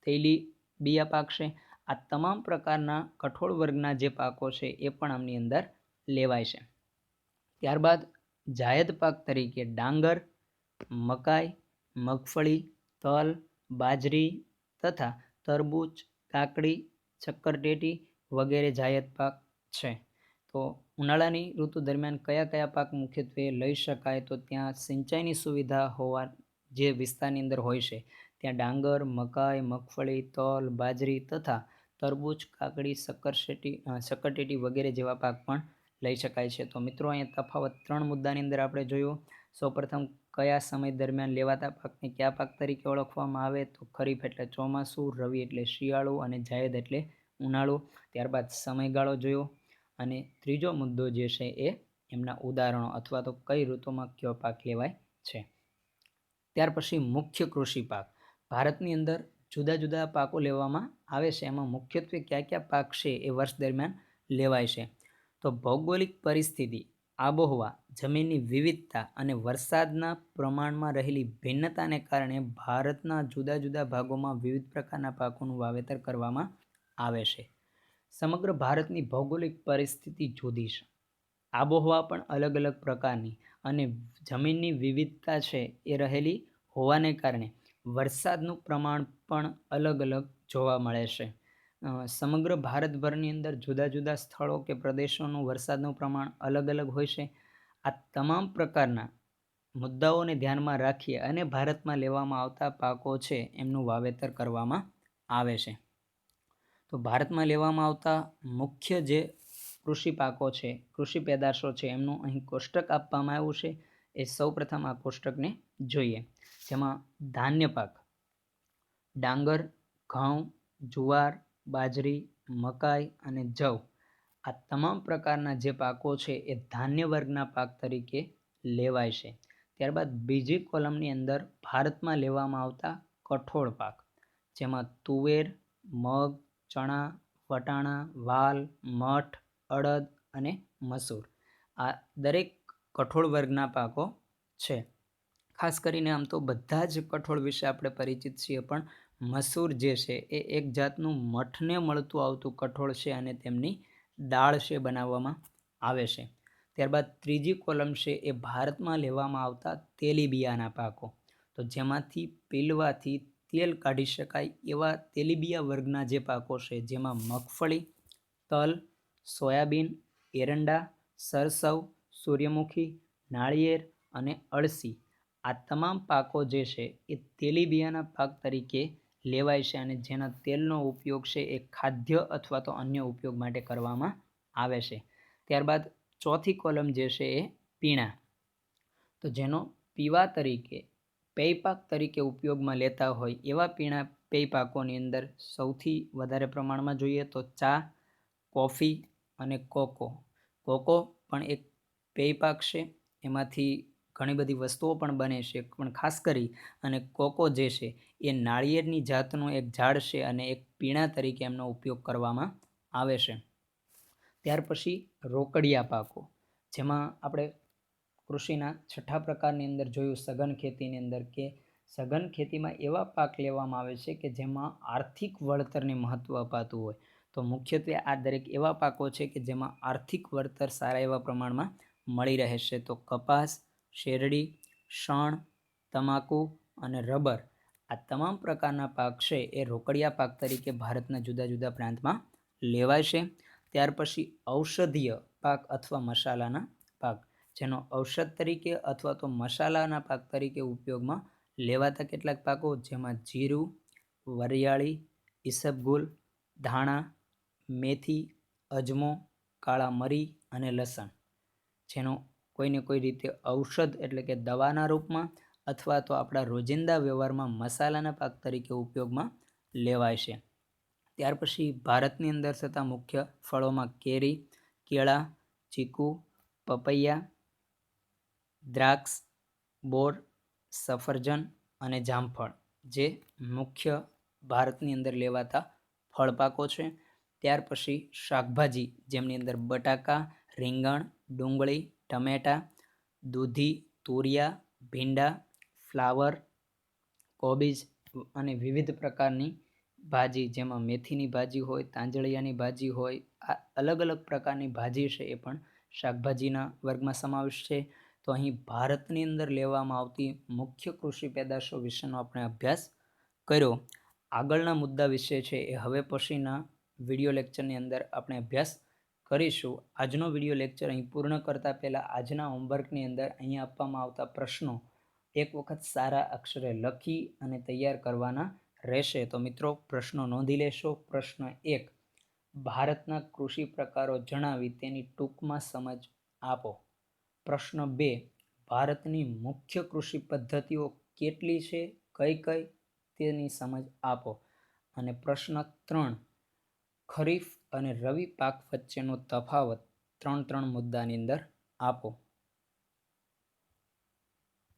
થેલી બિયા પાક છે. આ તમામ પ્રકારના કઠોળ વર્ગના જે પાકો છે એ પણ આમની અંદર લેવાય છે. ત્યારબાદ જાયદ પાક તરીકે ડાંગર, મકાઈ, મગફળી, તલ, બાજરી તથા તરબૂચ, કાકડી, શક્કરટેટી વગેરે જાયદ પાક છે. તો ઉનાળાની ઋતુ દરમિયાન કયા કયા પાક મુખ્યત્વે લઈ શકાય, તો ત્યાં સિંચાઈની સુવિધા હોવા જે વિસ્તારની અંદર હોય છે ત્યાં ડાંગર, મકાઈ, મગફળી, તલ, બાજરી તથા તરબૂચ, કાકડી, શક્કરટેટી વગેરે જેવા પાક પણ લઈ શકાય છે. તો મિત્રો, અહીંયા તફાવત 3 મુદ્દાની અંદર આપણે જોયું. સૌપ્રથમ કયા સમય દરમિયાન લેવાતા પાકને કયા પાક તરીકે ઓળખવામાં આવે, તો ખરીફ એટલે ચોમાસું, રવિ એટલે શિયાળુ અને જાયદ એટલે ઉનાળુ. ત્યારબાદ સમયગાળો જોયો અને ત્રીજો મુદ્દો જે છે એ એમના ઉદાહરણો અથવા તો કઈ ઋતુમાં કયો પાક લેવાય છે. ત્યાર પછી મુખ્ય કૃષિ પાક. ભારતની અંદર જુદા જુદા પાકો લેવામાં આવે છે. એમાં મુખ્યત્વે કયા કયા પાક છે એ વર્ષ દરમિયાન લેવાય છે. તો ભૌગોલિક પરિસ્થિતિ, આબોહવા, જમીનની વિવિધતા અને વરસાદના પ્રમાણમાં રહેલી ભિન્નતાને કારણે ભારતના જુદા જુદા ભાગોમાં વિવિધ પ્રકારના પાકોનું વાવેતર કરવામાં આવે છે. સમગ્ર ભારતની ભૌગોલિક પરિસ્થિતિ જુદી છે, આબોહવા પણ અલગ અલગ પ્રકારની અને જમીનની વિવિધતા છે એ રહેલી હોવાને કારણે વરસાદનું પ્રમાણ પણ અલગ અલગ જોવા મળે છે. સમગ્ર ભારતભરની અંદર જુદા જુદા સ્થળો કે પ્રદેશોનું વરસાદનું પ્રમાણ અલગ અલગ હોય છે. આ તમામ પ્રકારના મુદ્દાઓને ધ્યાનમાં રાખી અને ભારતમાં લેવામાં આવતા પાકો છે એમનું વાવેતર કરવામાં આવે છે. તો ભારતમાં લેવામાં આવતા મુખ્ય જે કૃષિ પાકો છે, કૃષિ પેદાશો છે, એમનું અહીં કોષ્ટક આપવામાં આવ્યું છે. એ સૌપ્રથમ આ કોષ્ટકને જોઈએ. જેમાં ધાન્ય પાક ડાંગર, ઘઉં, જુવાર, બાજરી, મકાઈ અને જવ, આ તમામ પ્રકારના જે પાકો છે એ ધાન્ય વર્ગના પાક તરીકે લેવાય છે. ત્યારબાદ બીજી કોલમની અંદર ભારતમાં લેવામાં આવતા કઠોળ પાક, જેમાં તુવેર, મગ, ચણા, વટાણા, વાલ, મઠ, અડદ અને મસૂર, આ દરેક કઠોળ વર્ગના પાકો છે. ખાસ કરીને આમ તો બધા જ કઠોળ વિશે આપણે પરિચિત છીએ, પણ મસૂર જે છે એ એક જાતનું મઠને મળતું આવતું કઠોળ છે અને તેમની દાળ છે બનાવવામાં આવે છે. ત્યારબાદ ત્રીજી કોલમ છે એ ભારતમાં લેવામાં આવતા તેલીબિયાના પાકો, તો જેમાંથી પીલવાથી તેલ કાઢી શકાય એવા તેલીબિયા વર્ગના જે પાકો છે, જેમાં મગફળી, તલ, સોયાબીન, એરંડા, સરસવ, સૂર્યમુખી, નાળિયેર અને અળસી, આ તમામ પાકો જે છે એ તેલીબિયાના પાક તરીકે લેવાય છે અને જેના તેલનો ઉપયોગ છે એ ખાદ્ય અથવા તો અન્ય ઉપયોગ માટે કરવામાં આવે છે. ત્યારબાદ ચોથી કોલમ જે છે એ પીણા, તો જેનો પીવા તરીકે પેય પાક તરીકે ઉપયોગમાં લેતા હોય એવા પીણા પેય પાકોની અંદર સૌથી વધારે પ્રમાણમાં જોઈએ તો ચા, કોફી અને કોકો. કોકો પણ એક પેય પાક છે, એમાંથી ઘણી બધી વસ્તુઓ પણ બને છે, પણ ખાસ કરી અને કોકો જે છે એ નાળિયેરની જાતનું એક ઝાડ છે અને એક પીણા તરીકે એમનો ઉપયોગ કરવામાં આવે છે. ત્યાર પછી રોકડિયા પાકો, જેમાં આપણે કૃષિના છઠ્ઠા પ્રકારની અંદર જોયું સઘન ખેતીની અંદર કે સઘન ખેતીમાં એવા પાક લેવામાં આવે છે કે જેમાં આર્થિક વળતરને મહત્ત્વ અપાતું હોય. તો મુખ્યત્વે આ દરેક એવા પાકો છે કે જેમાં આર્થિક વળતર સારા એવા પ્રમાણમાં મળી રહે છે. તો કપાસ, શેરડી, શણ, તમાકુ અને રબર, આ તમામ પ્રકારના પાક છે એ રોકડિયા પાક તરીકે ભારતના જુદા જુદા પ્રાંતમાં લેવાય છે. ત્યાર પછી ઔષધીય પાક અથવા મસાલાના પાક, જેનો ઔષધ તરીકે અથવા તો મસાલાના પાક તરીકે ઉપયોગમાં લેવાતા કેટલાક પાકો, જેમાં જીરું, વરિયાળી, ઈસબગુલ, ધાણા, મેથી, અજમો, કાળા મરી અને લસણ, જેનો કોઈને કોઈ રીતે ઔષધ એટલે કે દવાના રૂપમાં અથવા તો આપણા રોજિંદા વ્યવહારમાં મસાલાના પાક તરીકે ઉપયોગમાં લેવાય છે. ત્યાર પછી ભારતની અંદર થતા મુખ્ય ફળોમાં કેરી, કેળા, ચીકુ, પપૈયા, દ્રાક્ષ, બોર, સફરજન અને જામફળ, જે મુખ્ય ભારતની અંદર લેવાતા ફળ પાકો છે. ત્યાર પછી શાકભાજી, જેમની અંદર બટાકા, રીંગણ, ડુંગળી, ટમેટા, દૂધી, તુરિયા, ભીંડા, ફ્લાવર, કોબીજ અને વિવિધ પ્રકારની ભાજી, જેમાં મેથીની ભાજી હોય, તાંજળિયાની ભાજી હોય, આ અલગ અલગ પ્રકારની ભાજી છે એ પણ શાકભાજીના વર્ગમાં સમાવેશ છે. તો અહીં ભારતની અંદર લેવામાં આવતી મુખ્ય કૃષિ પેદાશો વિશેનો આપણે અભ્યાસ કર્યો. આગળના મુદ્દા વિશે છે એ હવે પછીના વિડીયો લેક્ચરની અંદર આપણે અભ્યાસ કરીશું. આજનો વિડીયો લેક્ચર અહીં પૂર્ણ કરતાં પહેલાં આજના હોમવર્કની અંદર અહીં આપવામાં આવતા પ્રશ્નો એક વખત સારા અક્ષરે લખી અને તૈયાર કરવાના રહેશે. તો મિત્રો પ્રશ્નો નોંધી લેશો. પ્રશ્ન 1, ભારતના કૃષિ પ્રકારો જણાવી તેની ટૂંકમાં સમજ આપો. પ્રશ્ન 2, ભારતની મુખ્ય કૃષિ પદ્ધતિઓ કેટલી છે, કઈ કઈ, તેની સમજ આપો. અને પ્રશ્ન 3, ખરીફ અને રવિ પાક વચ્ચેનો તફાવત 3 મુદ્દાની અંદર આપો.